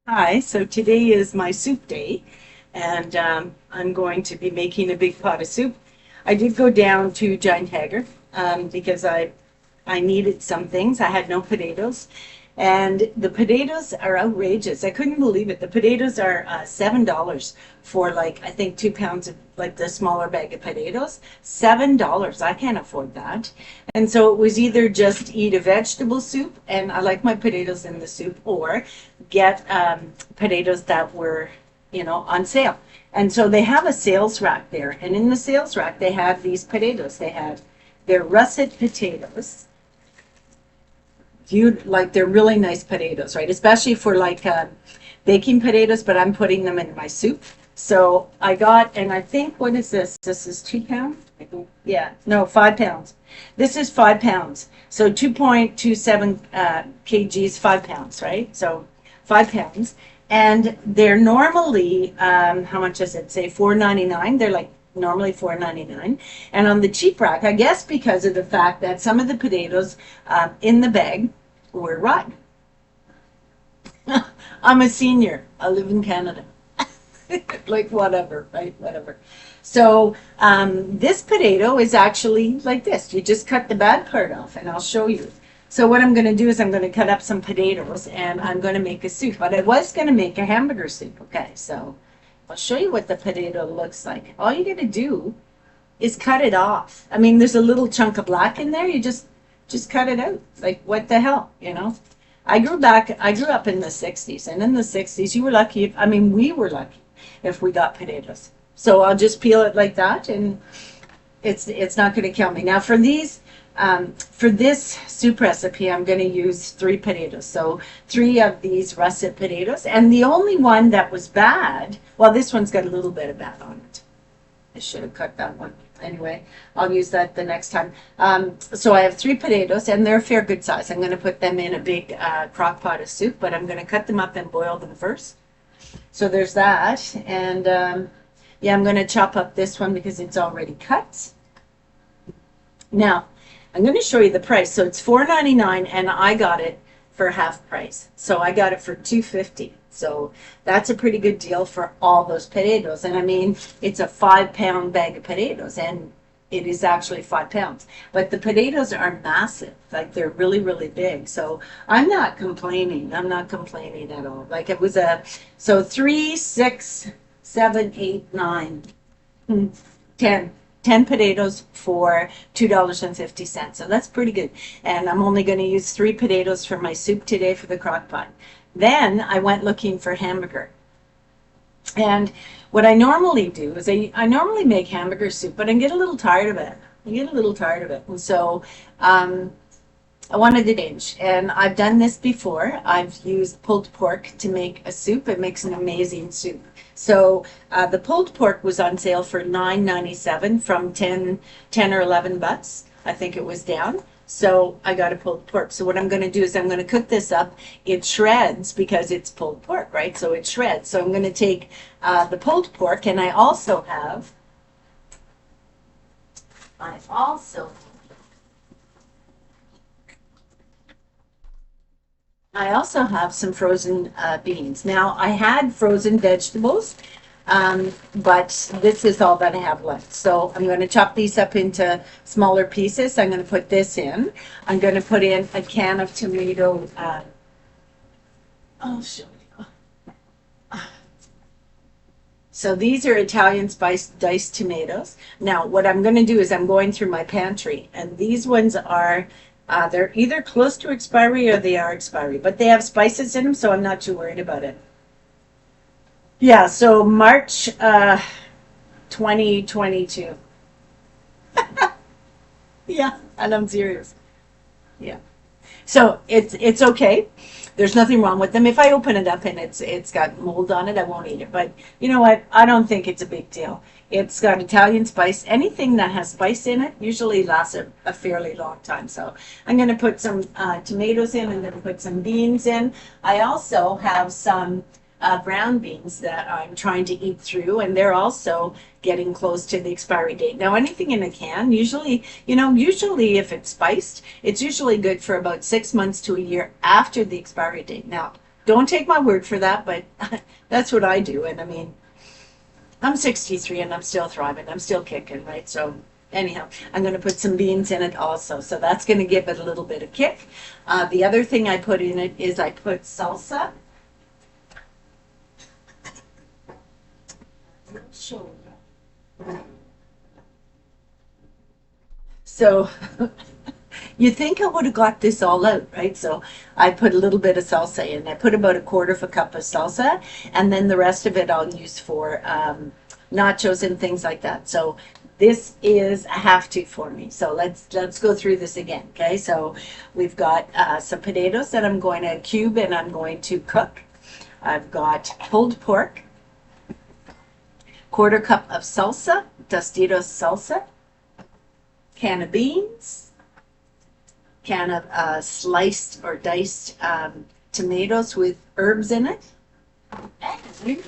Hi, so today is my soup day, and I'm going to be making a big pot of soup. I did go down to Giant Hager because I needed some things. I had no potatoes, and the potatoes are outrageous. I couldn't believe it. The potatoes are $7 for like I think 2 pounds of like the smaller bag of potatoes. $7. I can't afford that. And so it was either just eat a vegetable soup, and I like my potatoes in the soup, or get potatoes that were, on sale. And so they have a sales rack there, and in the sales rack they have these potatoes. They have their russet potatoes. They're really nice potatoes, right? Especially for like baking potatoes, but I'm putting them in my soup. So I got, and I think, what is this? This is 2 pounds? I think, yeah, no, 5 pounds. This is 5 pounds. So 2.27 kgs, 5 pounds, right? So 5 pounds. And they're normally, how much does it say? $4.99. They're like normally $4.99. And on the cheap rack, I guess because of the fact that some of the potatoes in the bag were rotten. I'm a senior. I live in Canada. Like whatever, right? Whatever. So this potato is actually like this. You just cut the bad part off, and I'll show you. So what I'm going to do is I'm going to cut up some potatoes, and I'm going to make a soup. But I was going to make a hamburger soup. Okay, so I'll show you what the potato looks like. All you got to do is cut it off. I mean, there's a little chunk of black in there. You just cut it out. Like what the hell? I grew up in the 60s, and in the 60s you were lucky. I mean, we were lucky if we got potatoes. So I'll just peel it like that, and it's not going to kill me. Now for this soup recipe, I'm going to use 3 potatoes. So 3 of these russet potatoes, and the only one that was bad, well, this one's got a little bit of bad on it. I should have cut that one. Anyway, I'll use that the next time. So I have 3 potatoes, and they're a fair good size. I'm going to put them in a big crock pot of soup, but I'm going to cut them up and boil them first. So there's that. And yeah, I'm going to chop up this one because it's already cut. Now, I'm going to show you the price. So it's $4.99, and I got it for half price. So I got it for $2.50. So that's a pretty good deal for all those potatoes. And I mean, it's a 5 pound bag of potatoes, and it is actually 5 pounds. But the potatoes are massive. Like they're really, really big. So I'm not complaining. I'm not complaining at all. Like it was so 3, 6, 7, 8, 9, 10. 10 potatoes for $2.50. So that's pretty good. And I'm only going to use 3 potatoes for my soup today for the crock pot. Then I went looking for hamburger. And what I normally do is I normally make hamburger soup, but I get a little tired of it. I get a little tired of it. And so I wanted to change. And I've done this before. I've used pulled pork to make a soup. It makes an amazing soup. So the pulled pork was on sale for $9.97 from 10 or 11 bucks. I think it was down. So I got a pulled pork. So what I'm going to do is I'm going to cook this up in shreds because it's pulled pork, right? So it shreds. So I'm going to take the pulled pork, and I also have I also I also have some frozen beans. Now, I had frozen vegetables, but this is all that I have left. So I'm going to chop these up into smaller pieces. I'm going to put this in. I'm going to put in a can of tomato. I'll show you. So these are Italian spiced diced tomatoes. Now, what I'm going to do is I'm going through my pantry, and these ones are they're either close to expiry or they are expiry, but they have spices in them, so I'm not too worried about it. Yeah, so March 2022. Yeah, and I'm serious. Yeah. So it's okay. There's nothing wrong with them. If I open it up and it's got mold on it, I won't eat it. But you know what? I don't think it's a big deal. It's got Italian spice. Anything that has spice in it usually lasts a fairly long time. So I'm going to put some tomatoes in. I'm going to put some beans in. I also have some brown beans that I'm trying to eat through, and they're also getting close to the expiry date. Now, anything in a can, usually if it's spiced, it's usually good for about 6 months to a year after the expiry date. Now, Don't take my word for that, but that's what I do. And I mean, I'm 63 and I'm still thriving. I'm still kicking, right? So anyhow, I'm going to put some beans in it also. So that's going to give it a little bit of kick. The other thing I put in it is I put salsa. Show you. So you think I would have got this all out, right? So I put a little bit of salsa in. I put about a quarter of a cup of salsa, and then the rest of it I'll use for nachos and things like that. So this is a have to for me. So let's go through this again, okay? So we've got some potatoes that I'm going to cube and I'm going to cook. I've got pulled pork, quarter cup of salsa, Tostitos salsa, can of beans, can of sliced or diced tomatoes with herbs in it, and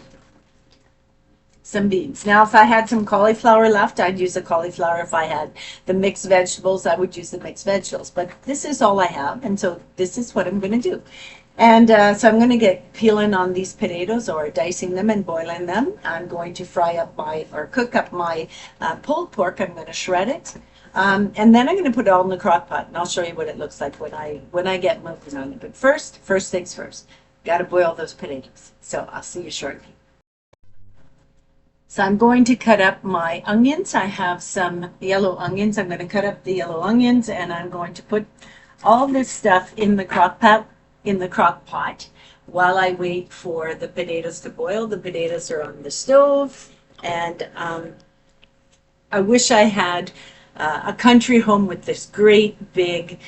some beans. Now, if I had some cauliflower left, I'd use the cauliflower. If I had the mixed vegetables, I would use the mixed vegetables. But this is all I have, and so this is what I'm going to do. And so I'm going to get peeling on these potatoes or dicing them and boiling them. I'm going to fry up or cook up my pulled pork. I'm going to shred it. And then I'm going to put it all in the crock pot, and I'll show you what it looks like when I get moving on it. But first things first, got to boil those potatoes. So I'll see you shortly. So I'm going to cut up my onions. I have some yellow onions. I'm going to cut up the yellow onions, and I'm going to put all this stuff in the crock pot while I wait for the potatoes to boil. The potatoes are on the stove, and I wish I had a country home with this great big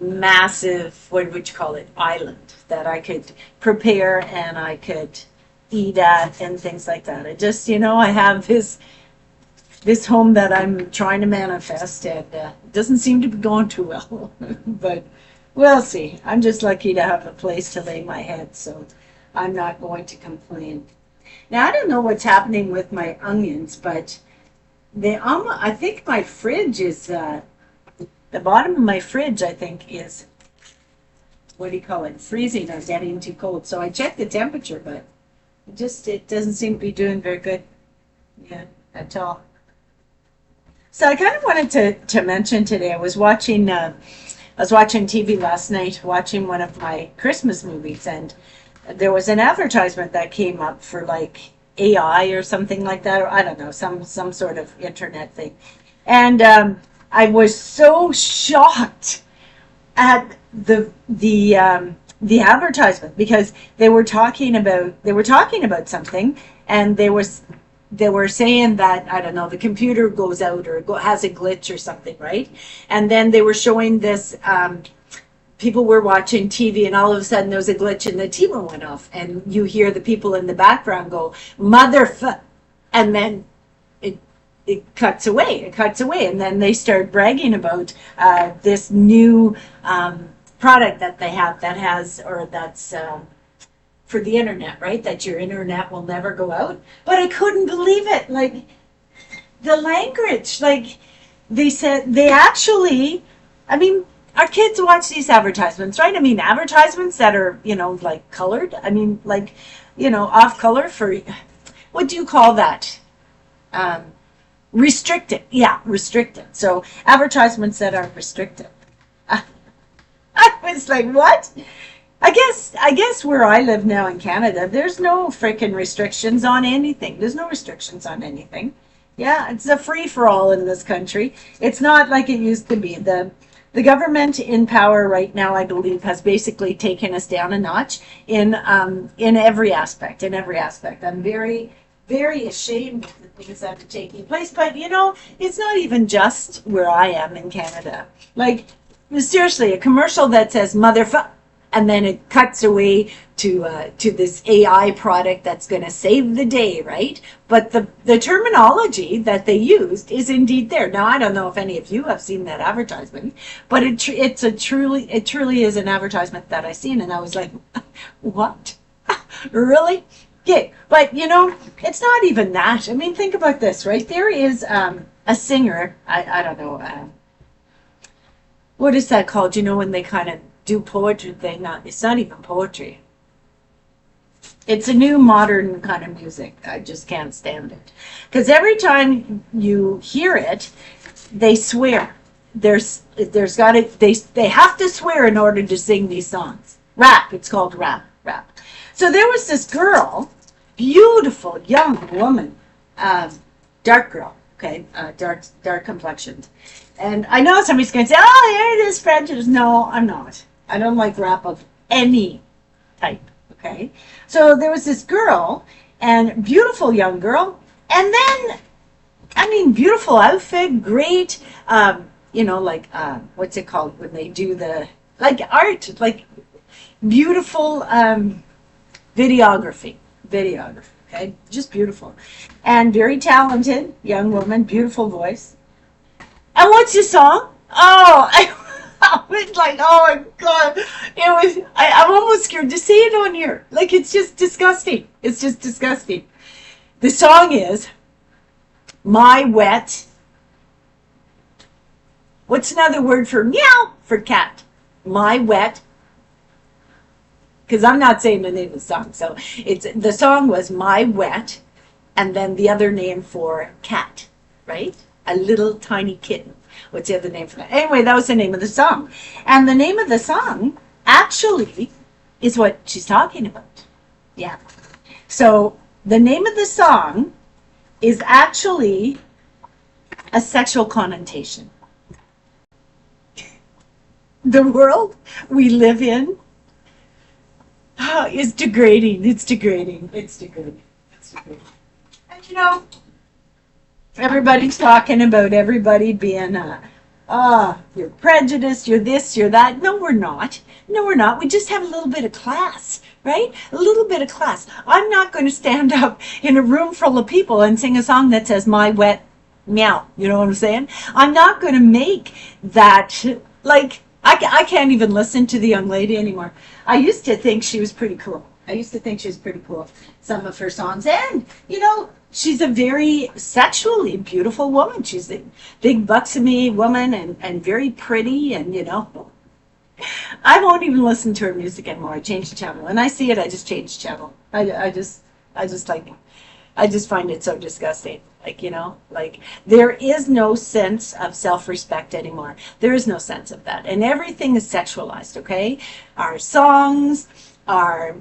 massive, what would you call it, island that I could prepare and I could eat at and things like that. I just, I have this home that I'm trying to manifest, and it doesn't seem to be going too well. But we'll see. I'm just lucky to have a place to lay my head, so I'm not going to complain. Now, I don't know what's happening with my onions, but I think my fridge is, the bottom of my fridge, I think, is, what do you call it, freezing or getting too cold. So I checked the temperature, but it doesn't seem to be doing very good, at all. So I kind of wanted to mention today, I was watching TV last night, watching one of my Christmas movies, and there was an advertisement that came up for like AI or something like that, or I don't know, some sort of internet thing. And I was so shocked at the advertisement, because they were talking about something, and they were saying that, I don't know, the computer goes out or has a glitch or something, right? And then they were showing this, people were watching TV, and all of a sudden there was a glitch and the TV went off, and you hear the people in the background go, and then it cuts away, and then they start bragging about this new product that they have that's for the internet, right? That your internet will never go out. But I couldn't believe it. Like, the language, like, they said, they actually, I mean, our kids watch these advertisements, right? I mean, advertisements that are, like colored. I mean, like, off color for, what do you call that? Restricted. Yeah, restricted. So advertisements that are restricted. I was like, what? I guess where I live now in Canada, there's no freaking restrictions on anything. There's no restrictions on anything. Yeah, it's a free for all in this country. It's not like it used to be. The government in power right now, I believe, has basically taken us down a notch in every aspect. I'm very, very ashamed of the things that are taking place. But it's not even just where I am in Canada. Like, seriously, a commercial that says motherfucker, and then it cuts away to this AI product that's going to save the day, right? But the terminology that they used is indeed there. Now, I don't know if any of you have seen that advertisement, but it truly is an advertisement that I seen, and I was like, what? Really? Okay, but it's not even that. I mean, think about this, right? There is a singer, I don't know, what is that called? When they kind of do poetry thing? It's not even poetry. It's a new modern kind of music. I just can't stand it. Because every time you hear it, they swear. There's got to they have to swear in order to sing these songs. Rap, it's called rap. So there was this girl, beautiful young woman, dark girl, okay, dark complexioned. And I know somebody's going to say, "Oh, there it is, prejudice." No, I'm not. I don't like rap of any type. Okay, so there was this girl, and beautiful young girl, and then, I mean, beautiful outfit, great, like, what's it called when they do the, like, art, like, beautiful videography, okay, just beautiful, and very talented young woman, beautiful voice. And what's the song? Oh, I was like, oh my God. I'm almost scared to say it on here. Like, it's just disgusting. It's just disgusting. The song is My Wet. What's another word for meow for cat? My Wet. Because I'm not saying the name of the song. So the song was My Wet, and then the other name for cat, right? A little tiny kitten. What's the other name for that? Anyway, that was the name of the song. And the name of the song actually is what she's talking about. Yeah. So the name of the song is actually a sexual connotation. The world we live in is degrading. It's degrading. It's degrading. It's degrading. And everybody's talking about everybody being, you're prejudiced, you're this, you're that. No, we're not. No, we're not. We just have a little bit of class, right? A little bit of class. I'm not going to stand up in a room full of people and sing a song that says My Wet Meow. You know what I'm saying? I'm not going to make that, like, I can't even listen to the young lady anymore. I used to think she was pretty cool. Some of her songs. And, she's a very sexually beautiful woman. She's a big, buxomy woman and very pretty. And, I won't even listen to her music anymore. I change the channel. When I see it, I just change the channel. I just find it so disgusting. Like, there is no sense of self-respect anymore. There is no sense of that. And everything is sexualized, okay? Our songs, our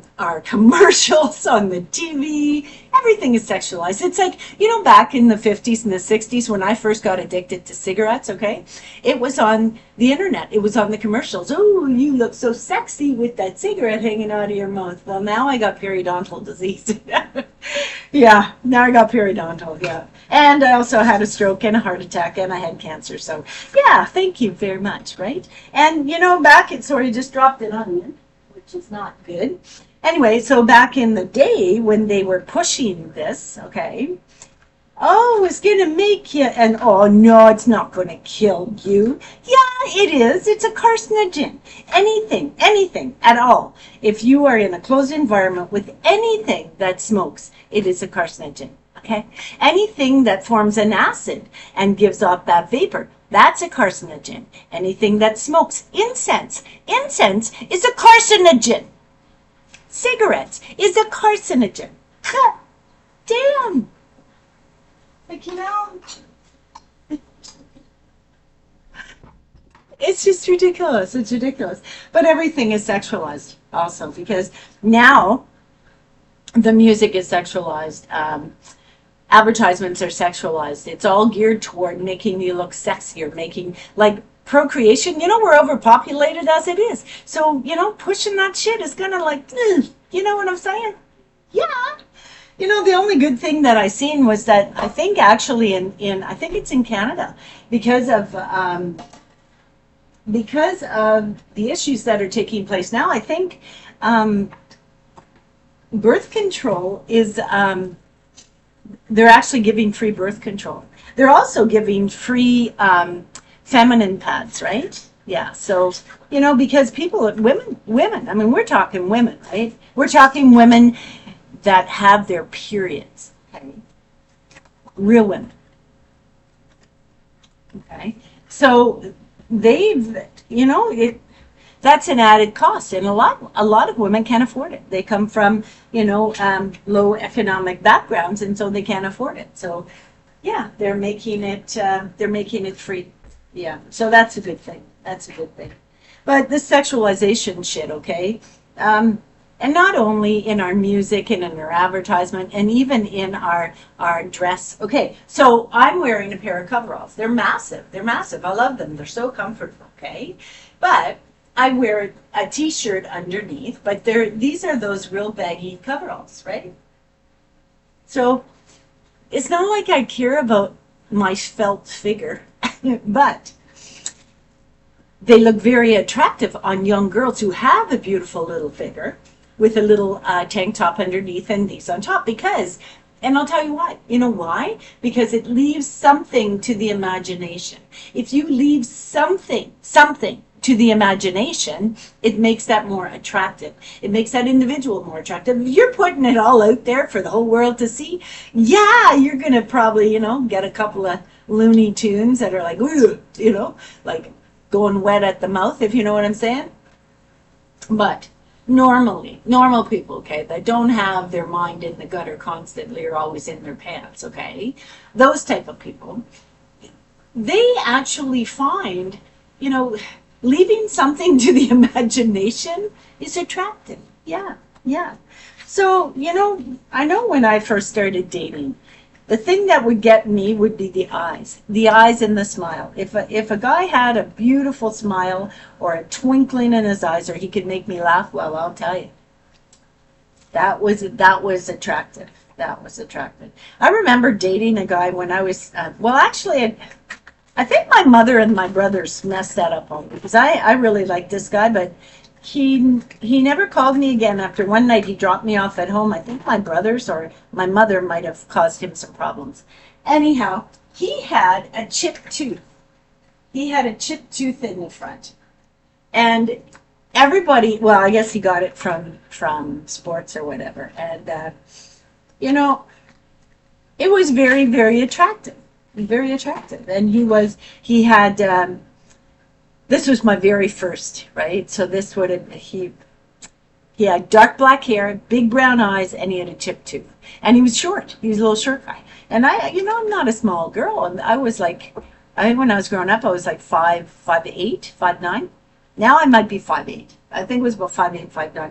commercials on the TV, everything is sexualized. It's like, back in the 50s and the 60s when I first got addicted to cigarettes, okay? It was on the internet. It was on the commercials. Oh, you look so sexy with that cigarette hanging out of your mouth. Well, now I got periodontal disease. Yeah, now I got periodontal, yeah. And I also had a stroke and a heart attack and I had cancer. So, yeah, thank you very much, right? And, back it sort of just dropped an onion, which is not good. Anyway, so back in the day when they were pushing this, okay, oh, it's going to make you, and oh, no, it's not going to kill you. Yeah, it is. It's a carcinogen. Anything at all. If you are in a closed environment with anything that smokes, it is a carcinogen, okay? Anything that forms an acid and gives off that vapor, that's a carcinogen. Anything that smokes, incense is a carcinogen. Cigarettes is a carcinogen. Damn. Like, it's just ridiculous. It's ridiculous. But everything is sexualized also because now the music is sexualized. Advertisements are sexualized. It's all geared toward making you look sexier, making, like, procreation. We're overpopulated as it is. So, pushing that shit is gonna, like, you know what I'm saying? Yeah. The only good thing that I seen was that I think actually I think it's in Canada because of the issues that are taking place now. I think birth control is they're actually giving free birth control. They're also giving free feminine pads, right? Yeah. So because women. I mean, we're talking women, right? We're talking women that have their periods, okay? Real women, okay? So they've, that's an added cost, and a lot of women can't afford it. They come from, low economic backgrounds, and so they can't afford it. So yeah, they're making it free. Yeah, so that's a good thing. That's a good thing. But the sexualization shit, okay? And not only in our music and in our advertisement, and even in our dress. Okay, so I'm wearing a pair of coveralls. They're massive. They're massive. I love them. They're so comfortable. Okay, but I wear a t-shirt underneath. But these are those real baggy coveralls, right? So it's not like I care about my felt figure, but they look very attractive on young girls who have a beautiful little figure with a little tank top underneath and these on top because, and I'll tell you why. You know why? Because it leaves something to the imagination. If you leave something to the imagination, it makes that more attractive. It makes that individual more attractive. If you're putting it all out there for the whole world to see, yeah, you're going to probably, get a couple of Looney Tunes that are like, "Ugh," like going wet at the mouth, if you know what I'm saying. But normal people, okay, that don't have their mind in the gutter constantly or always in their pants, okay, those type of people, they actually find, leaving something to the imagination is attractive. Yeah, yeah. So, I know when I first started dating, the thing that would get me would be the eyes and the smile. If a guy had a beautiful smile or a twinkling in his eyes, or he could make me laugh, well, I'll tell you, that was attractive. That was attractive. I remember dating a guy when I was, actually, I think my mother and my brothers messed that up on me because I really liked this guy, but he never called me again after one night. He dropped me off at home. I think my brothers or my mother might have caused him some problems. Anyhow, he had a chipped tooth. He had a chipped tooth in the front. And everybody, well, I guess he got it from sports or whatever. And, it was very, very attractive. Very attractive. And this was my very first, right? So this would have, he had dark black hair, big brown eyes, and he had a chipped tooth. And he was short. He was a little short guy. And I'm not a small girl. And I was like, when I was growing up, I was like 5'8", 5'9". Now I might be 5'8". I think it was about 5'8", 5'9".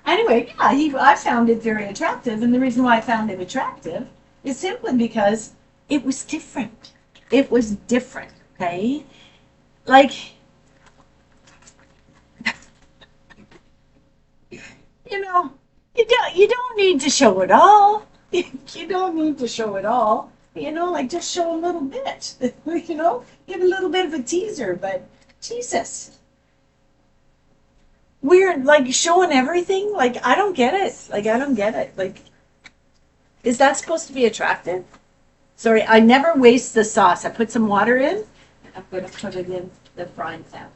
Anyway, yeah, I found it very attractive. And the reason why I found it attractive is simply because it was different. It was different, okay? Like, you don't need to show it all. You don't need to show it all. Like just show a little bit. Give a little bit of a teaser. But Jesus, we're like showing everything. Like I don't get it. Like, is that supposed to be attractive? Sorry, I never waste the sauce. I put some water in. I'm going to put it in the frying pan.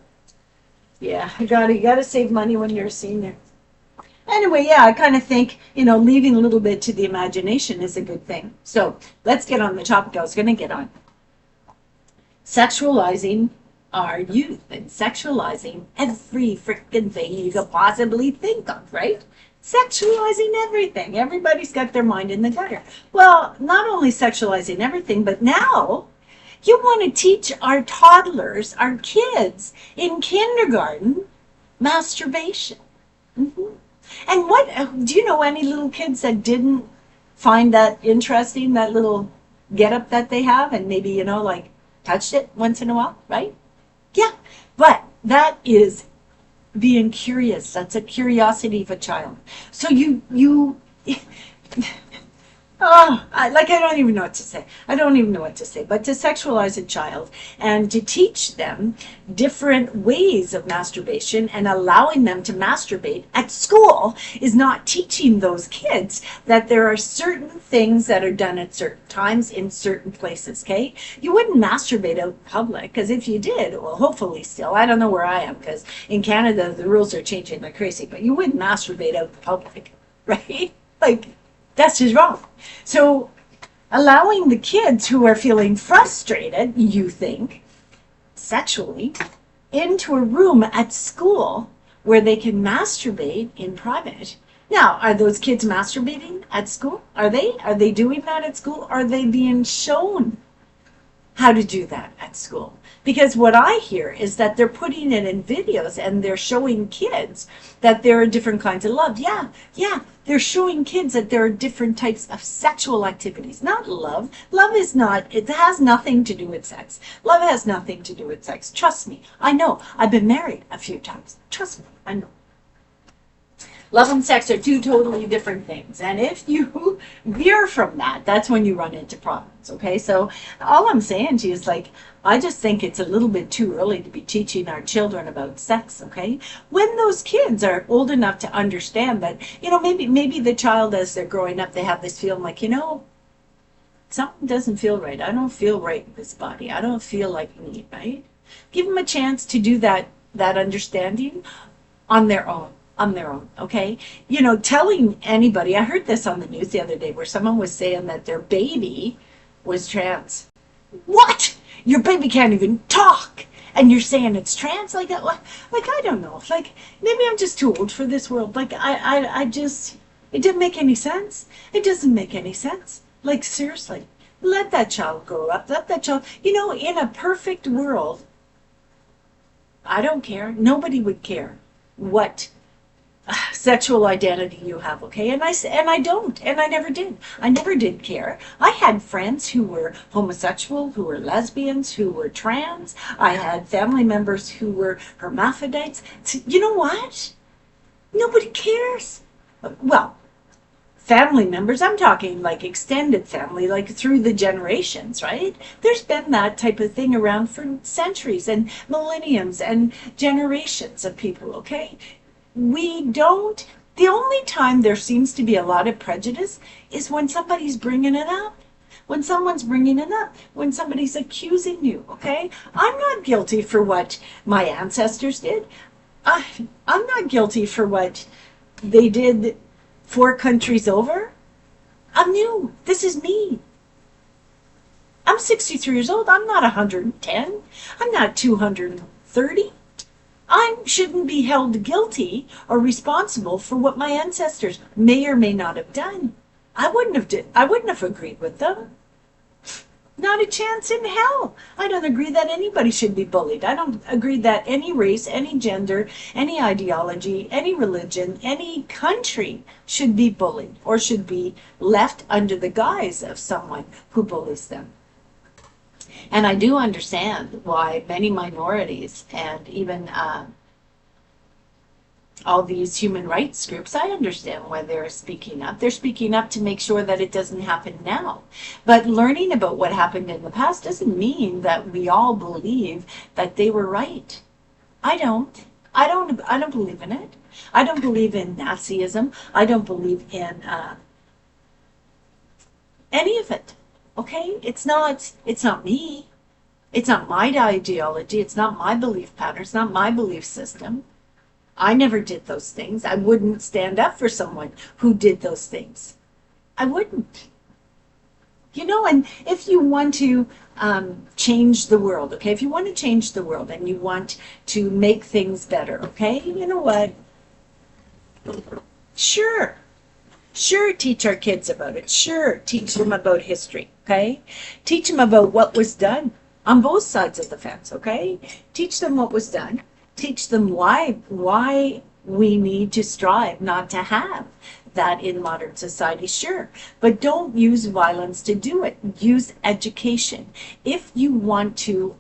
Yeah, you gotta save money when you're a senior. Anyway, yeah, I kind of think, leaving a little bit to the imagination is a good thing. So let's get on the topic I was going to get on. Sexualizing our youth and sexualizing every freaking thing you could possibly think of, right? Sexualizing everything. Everybody's got their mind in the gutter. Well, not only sexualizing everything, but now you want to teach our toddlers, our kids in kindergarten, masturbation. Mm-hmm. And do you know any little kids that didn't find that interesting, that little get up that they have, and maybe, like touched it once in a while, right? Yeah, but that is being curious. That's a curiosity of a child. So you I don't even know what to say. I don't even know what to say. But to sexualize a child and to teach them different ways of masturbation and allowing them to masturbate at school is not teaching those kids that there are certain things that are done at certain times in certain places, okay? You wouldn't masturbate out in public, because if you did, well, hopefully still, I don't know where I am, because in Canada the rules are changing like crazy, but you wouldn't masturbate out in public, right? Like, that's just wrong. So allowing the kids who are feeling frustrated, you think, sexually, into a room at school where they can masturbate in private. Now, are those kids masturbating at school? Are they? Are they doing that at school? Are they being shown how to do that at school? Because what I hear is that they're putting it in videos and they're showing kids that there are different kinds of love. Yeah, yeah. They're showing kids that there are different types of sexual activities, not love. Love is not, it has nothing to do with sex. Love has nothing to do with sex. Trust me. I know. I've been married a few times. Trust me. I know. Love and sex are two totally different things. And if you veer from that, that's when you run into problems, okay? So all I'm saying to you is like, I just think it's a little bit too early to be teaching our children about sex, okay? When those kids are old enough to understand that, maybe the child as they're growing up, they have this feeling like, something doesn't feel right. I don't feel right in this body. I don't feel like me, right? Give them a chance to do that understanding on their own. Okay? Telling anybody, I heard this on the news the other day where someone was saying that their baby was trans. What? Your baby can't even talk and you're saying it's trans? Like, I don't know. Like, maybe I'm just too old for this world. Like, I just, it didn't make any sense. It doesn't make any sense. Like, seriously, let that child grow up. Let that child, in a perfect world, I don't care. Nobody would care what sexual identity you have, okay? And I don't, and I never did. I never did care. I had friends who were homosexual, who were lesbians, who were trans. I had family members who were hermaphrodites. You know what? Nobody cares. Well, family members, I'm talking like extended family, like through the generations, right? There's been that type of thing around for centuries and millenniums and generations of people, okay? The only time there seems to be a lot of prejudice is when somebody's bringing it up. When someone's bringing it up, when somebody's accusing you, okay? I'm not guilty for what my ancestors did. I'm not guilty for what they did 4 countries over. I'm new. This is me. I'm 63 years old. I'm not 110. I'm not 230. I shouldn't be held guilty or responsible for what my ancestors may or may not have done. I wouldn't have agreed with them. Not a chance in hell. I don't agree that anybody should be bullied. I don't agree that any race, any gender, any ideology, any religion, any country should be bullied or should be left under the guise of someone who bullies them. And I do understand why many minorities and even all these human rights groups, I understand why they're speaking up. They're speaking up to make sure that it doesn't happen now. But learning about what happened in the past doesn't mean that we all believe that they were right. I don't. I don't believe in it. I don't believe in Nazism. I don't believe in any of it. Okay? It's not me. It's not my ideology. It's not my belief pattern. It's not my belief system. I never did those things. I wouldn't stand up for someone who did those things. I wouldn't. And if you want to change the world, okay? If you want to change the world and you want to make things better, okay? You know what? Sure, teach our kids about it. Sure, teach them about history, okay? Teach them about what was done on both sides of the fence, okay? Teach them what was done. Teach them why we need to strive not to have that in modern society, sure. But don't use violence to do it. Use education. If you want to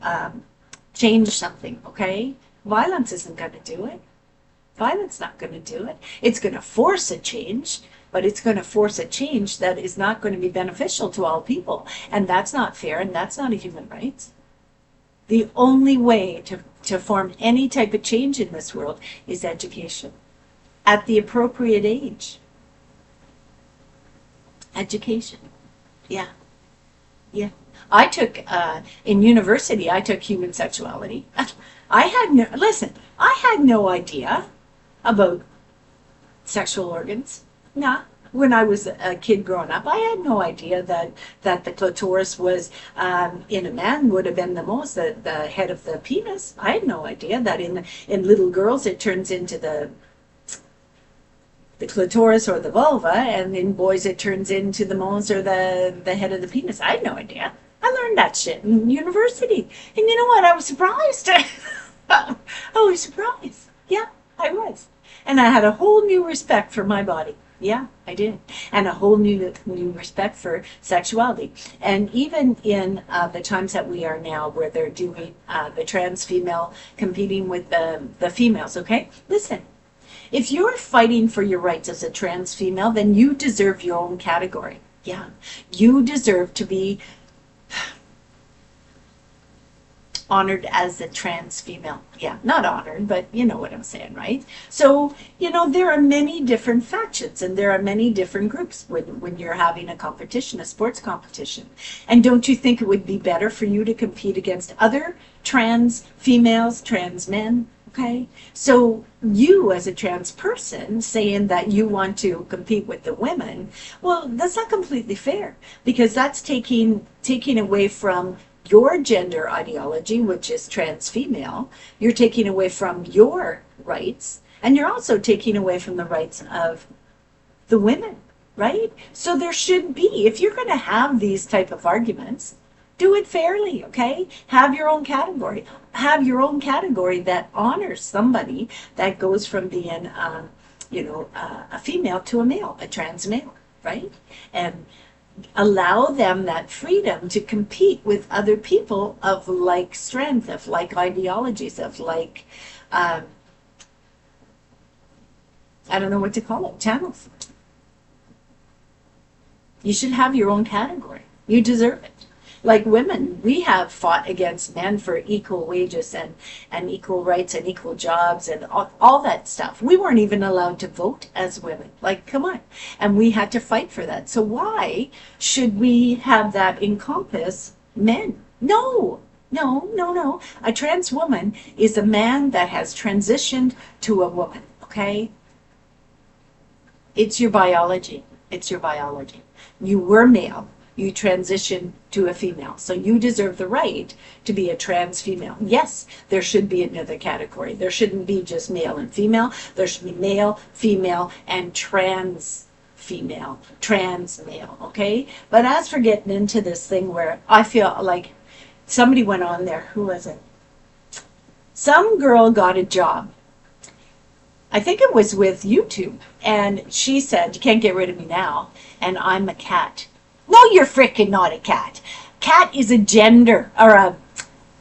change something, okay? Violence isn't going to do it. Violence not going to do it. It's going to force a change, but it's going to force a change that is not going to be beneficial to all people. And that's not fair, and that's not a human right. The only way to form any type of change in this world is education. At the appropriate age. Education. Yeah. Yeah. I took, in university, I took human sexuality. I had no idea about sexual organs. Nah, when I was a kid growing up, I had no idea that the clitoris was in a man would have been the head of the penis. I had no idea that in little girls it turns into the clitoris or the vulva, and in boys it turns into the mons or the head of the penis. I had no idea. I learned that shit in university, and you know what? I was surprised. I was surprised. Yeah, I was. And I had a whole new respect for my body. Yeah, I did. And a whole new respect for sexuality. And even in the times that we are now, where they're doing the trans female competing with the females, okay? Listen, if you're fighting for your rights as a trans female, then you deserve your own category. Yeah, you deserve to be honored as a trans female. Yeah, not honored, but you know what I'm saying, right? So, you know, there are many different factions and there are many different groups when you're having a competition, a sports competition. And don't you think it would be better for you to compete against other trans females, trans men? Okay, so you as a trans person saying that you want to compete with the women, well, that's not completely fair, because that's taking away from your gender ideology, which is trans female. You're taking away from your rights, and you're also taking away from the rights of the women, right? So there should be, if you're going to have these type of arguments, do it fairly, okay? Have your own category. Have your own category that honors somebody that goes from being, a female to a male, a trans male, right? And allow them that freedom to compete with other people of like strength, of like ideologies, of like, I don't know what to call it, channels. You should have your own category. You deserve it. Like women, we have fought against men for equal wages and equal rights and equal jobs and all that stuff. We weren't even allowed to vote as women. Like, come on. And we had to fight for that. So why should we have that encompass men? No. No. A trans woman is a man that has transitioned to a woman, okay? It's your biology. It's your biology. You were male. You transition to a female. So you deserve the right to be a trans female. Yes, there should be another category. There shouldn't be just male and female. There should be male, female, and trans female, trans male, okay? But as for getting into this thing where I feel like somebody went on there, who was it? Some girl got a job. I think it was with YouTube. And she said, you can't get rid of me now. And I'm a cat. No, you're frickin' not a cat. Cat is a gender, or a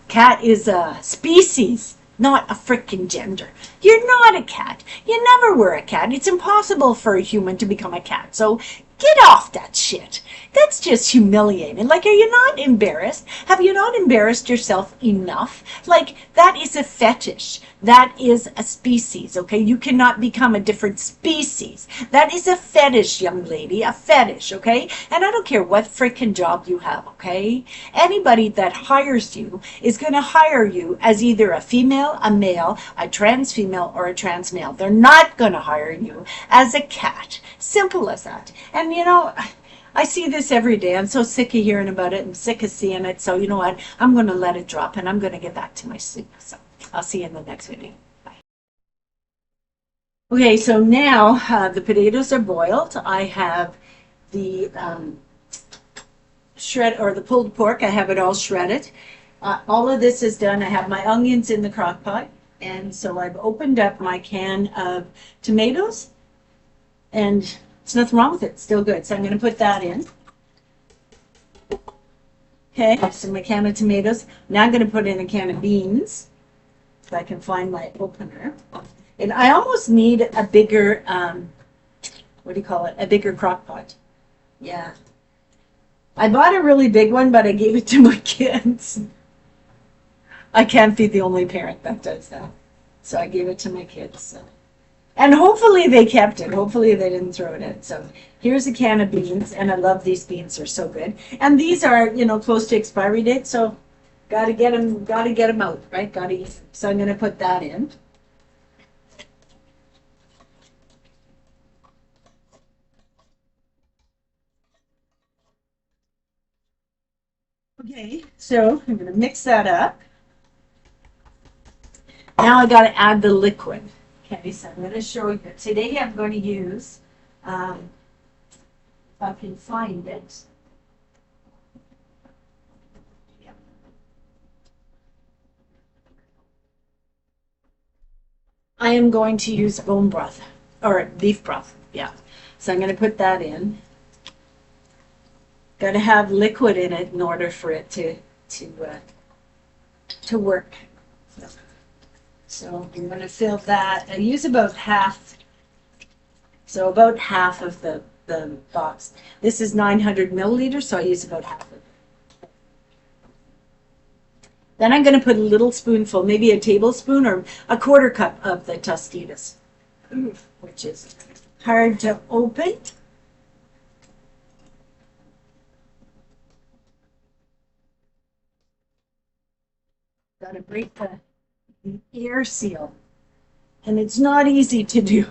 cat is a species, not a frickin' gender. You're not a cat. You never were a cat. It's impossible for a human to become a cat. So get off that shit. That's just humiliating. Like, are you not embarrassed? Have you not embarrassed yourself enough? Like, that is a fetish. That is a species, okay? You cannot become a different species. That is a fetish, young lady, a fetish, okay? And I don't care what freaking job you have, okay? Anybody that hires you is going to hire you as either a female, a male, a trans female, or a trans male. They're not going to hire you as a cat. Simple as that. And, you know, I see this every day. I'm so sick of hearing about it and sick of seeing it. So, you know what? I'm going to let it drop and I'm going to get back to my sleep. So I'll see you in the next video. Bye. Okay, so now the potatoes are boiled. I have the shred or the pulled pork. I have it all shredded. All of this is done. I have my onions in the crock pot. And so I've opened up my can of tomatoes. And there's nothing wrong with it. It's still good. So I'm going to put that in. Okay, so my can of tomatoes. Now I'm going to put in a can of beans. If I can find my opener. And I almost need a bigger, what do you call it? A bigger crock pot. Yeah. I bought a really big one, but I gave it to my kids. I can't be the only parent that does that. So I gave it to my kids. So. And hopefully they kept it. Hopefully they didn't throw it in. So here's a can of beans, and I love these beans. They're so good. And these are, you know, close to expiry date, so gotta get them out, right? Gotta use them. So I'm gonna put that in. Okay, so I'm going to mix that up. Now I got to add the liquid. Okay, so I'm going to show you. Today I'm going to use, if I can find it. Yeah. I am going to use bone broth or beef broth. Yeah. So I'm going to put that in. Got to have liquid in it in order for it to work. So I'm going to fill that. I use about half. So about half of the box. This is 900 milliliters, so I use about half of it. Then I'm going to put a little spoonful, maybe a tablespoon or a quarter cup of the Tostitos, which is hard to open. Got to break the air seal, and it's not easy to do.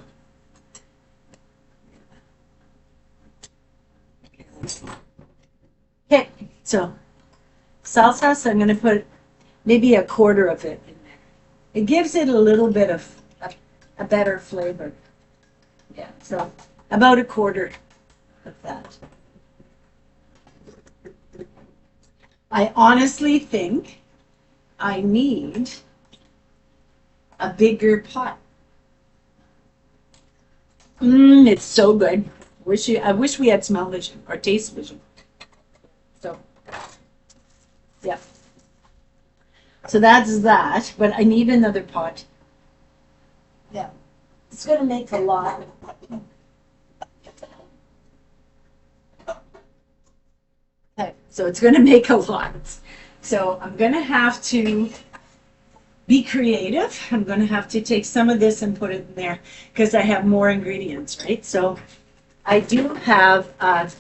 Okay, so salsa, so I'm going to put maybe a quarter of it in there. It gives it a little bit of a better flavor. Yeah, so about a quarter of that. I honestly think I need a bigger pot. It's so good. I wish we had smell vision or taste vision. So, yeah. So that's that, but I need another pot. Yeah. It's going to make a lot. Okay, so it's going to make a lot. So I'm going to have to be creative. I'm going to have to take some of this and put it in there because I have more ingredients, right? So I do have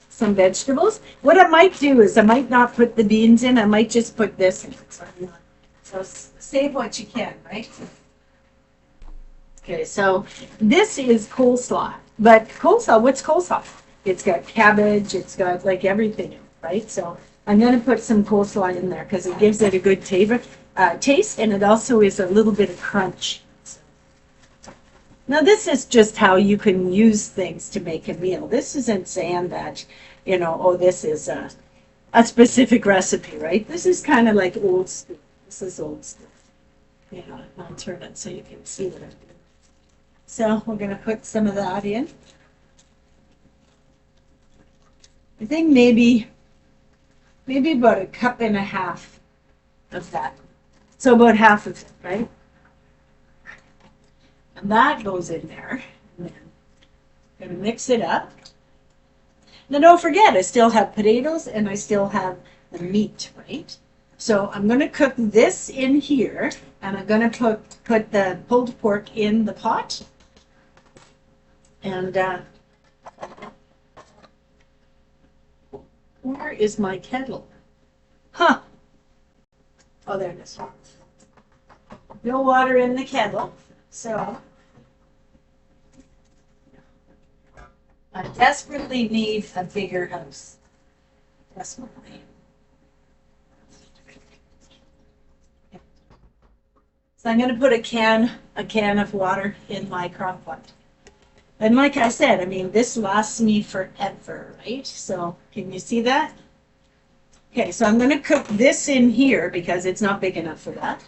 some vegetables. What I might do is I might not put the beans in. I might just put this in. So save what you can, right? Okay, so this is coleslaw. But coleslaw, what's coleslaw? It's got cabbage. It's got like everything, right? So I'm going to put some coleslaw in there because it gives it a good taste, and it also is a little bit of crunch. Now, this is just how you can use things to make a meal. This isn't saying that, oh, this is a specific recipe, right? This is kind of like old school. This is old school. I'll turn it so you can see what I'm doing. So we're going to put some of that in. I think maybe about a cup and a half of that. So about half of it, right? And that goes in there. And then I'm going to mix it up. Now don't forget, I still have potatoes and I still have the meat, right? So I'm going to cook this in here, and I'm going to put the pulled pork in the pot. And where is my kettle? Huh. Oh, there it is. No water in the kettle. So I desperately need a bigger house. Desperately. So I'm going to put a can of water in my crock pot. And like I said, I mean, this lasts me forever, right? So can you see that? Okay, so I'm going to cook this in here because it's not big enough for that.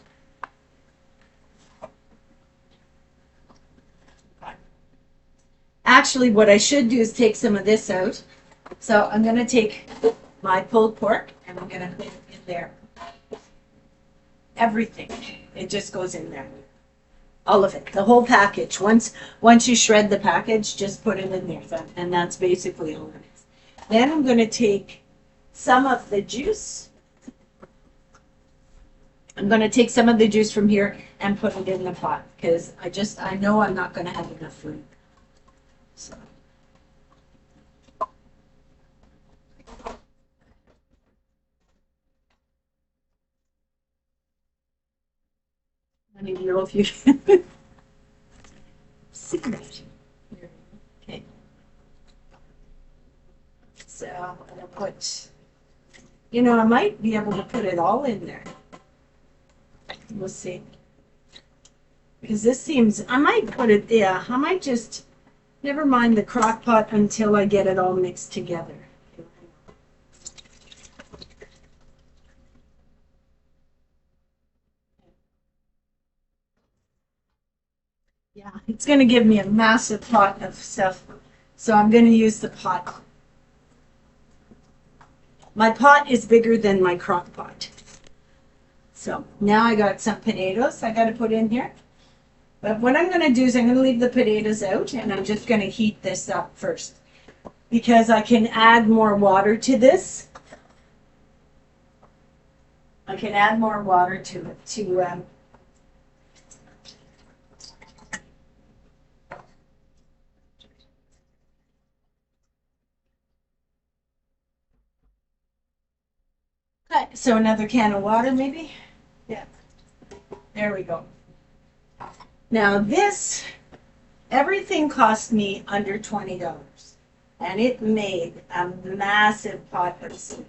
Actually, what I should do is take some of this out. So I'm going to take my pulled pork and I'm going to put it in there. Everything. It just goes in there. All of it, the whole package. Once you shred the package, just put it in there. And that's basically all it is. Then I'm going to take some of the juice. I'm going to take some of the juice from here and put it in the pot because I know I'm not going to have enough food. So. I don't even know if you can see that. Okay. So I'm going to put You know, I might be able to put it all in there. We'll see. Because this seems, I might put it, yeah, I might just, never mind the crock pot until I get it all mixed together. Yeah, it's going to give me a massive pot of stuff. So I'm going to use the pot. My pot is bigger than my crock pot. So now I got some potatoes I got to put in here. But what I'm going to do is I'm going to leave the potatoes out and I'm just going to heat this up first. Because I can add more water to this. I can add more water to it to okay, so another can of water maybe? Yeah. There we go. Now this, everything cost me under $20. And it made a massive pot of soup.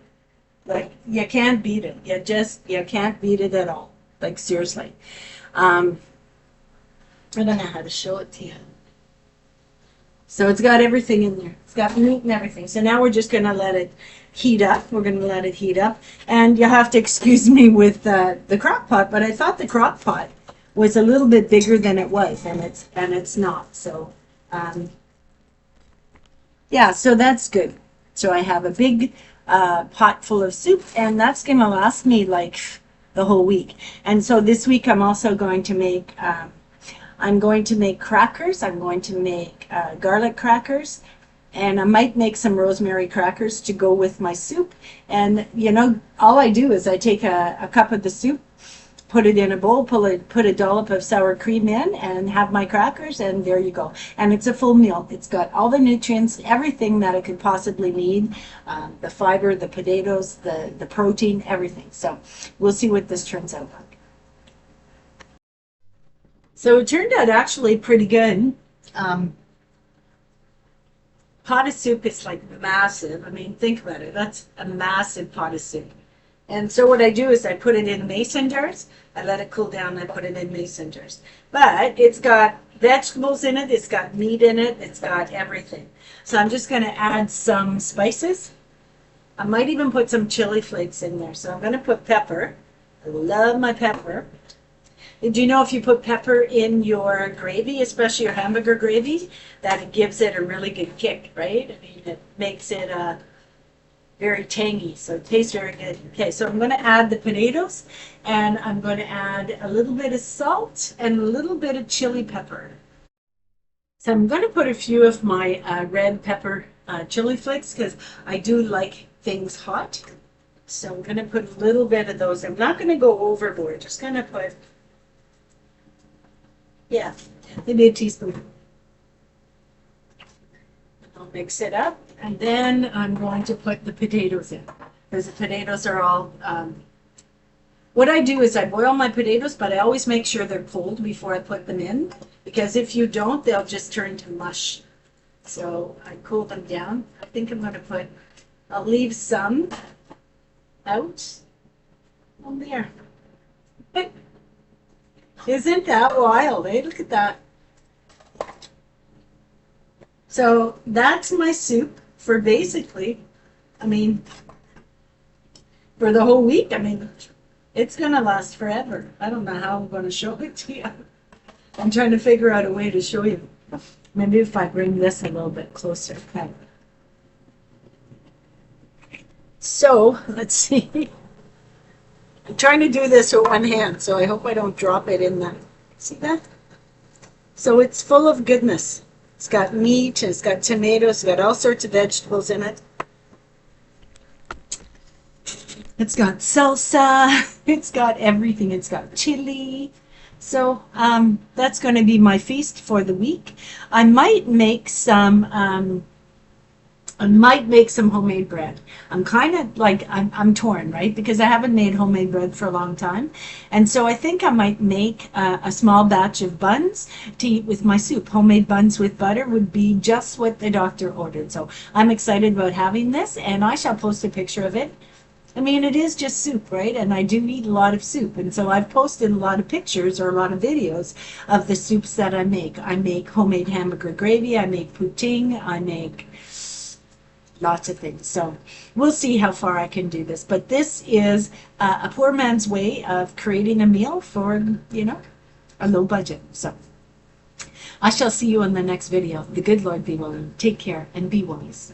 Like, you can't beat it. You can't beat it at all. Like, seriously. I don't know how to show it to you. So it's got everything in there. It's got meat and everything. So now we're just going to let it heat up. We're going to let it heat up. And you have to excuse me with the crock pot, but I thought the crock pot was a little bit bigger than it was, and it's not. So, yeah, so that's good. So I have a big pot full of soup, and that's going to last me like the whole week. And so this week I'm also going to make crackers. I'm going to make garlic crackers, and I might make some rosemary crackers to go with my soup. And you know, all I do is I take a cup of the soup, put it in a bowl, put a dollop of sour cream in, and have my crackers, and there you go. And it's a full meal. It's got all the nutrients, everything that I could possibly need, the fiber, the potatoes, the protein, everything. So we'll see what this turns out like. So it turned out actually pretty good. Pot of soup is like massive. I mean, think about it. That's a massive pot of soup. And so what I do is I put it in mason jars. I let it cool down. I put it in mason jars. But it's got vegetables in it. It's got meat in it. It's got everything. So I'm just going to add some spices. I might even put some chili flakes in there. So I'm going to put pepper. I love my pepper. Do you know if you put pepper in your gravy, especially your hamburger gravy, that it gives it a really good kick, right? I mean, it makes it very tangy, so it tastes very good. Okay, so I'm going to add the potatoes, and I'm going to add a little bit of salt and a little bit of chili pepper. So I'm going to put a few of my red pepper chili flakes because I do like things hot. So I'm going to put a little bit of those. I'm not going to go overboard, just going to put, yeah, maybe a teaspoon. I'll mix it up, and then I'm going to put the potatoes in, because the potatoes are all, what I do is I boil my potatoes, but I always make sure they're cold before I put them in, because if you don't, they'll just turn to mush. So I cool them down. I think I'm going to put, I'll leave some out. Oh, there. Isn't that wild, eh? Look at that. So that's my soup for basically, I mean, for the whole week. I mean, it's going to last forever. I don't know how I'm going to show it to you. I'm trying to figure out a way to show you. Maybe if I bring this a little bit closer. Okay. So, let's see. I'm trying to do this with one hand, so I hope I don't drop it in the, see that? So it's full of goodness. It's got meat, it's got tomatoes, it's got all sorts of vegetables in it. It's got salsa, it's got everything. It's got chili. So that's going to be my feast for the week. I might make some homemade bread. I'm kind of like, I'm torn, right? Because I haven't made homemade bread for a long time. And so I think I might make a small batch of buns to eat with my soup. Homemade buns with butter would be just what the doctor ordered. So I'm excited about having this, and I shall post a picture of it I mean, it is just soup, right? And I do eat a lot of soup. And so I've posted a lot of pictures or a lot of videos of the soups that I make. I make homemade hamburger gravy. I make poutine. I make lots of things. So we'll see how far I can do this. But this is a poor man's way of creating a meal for, you know, a low budget. So I shall see you in the next video. The good Lord be willing. Take care and be wise.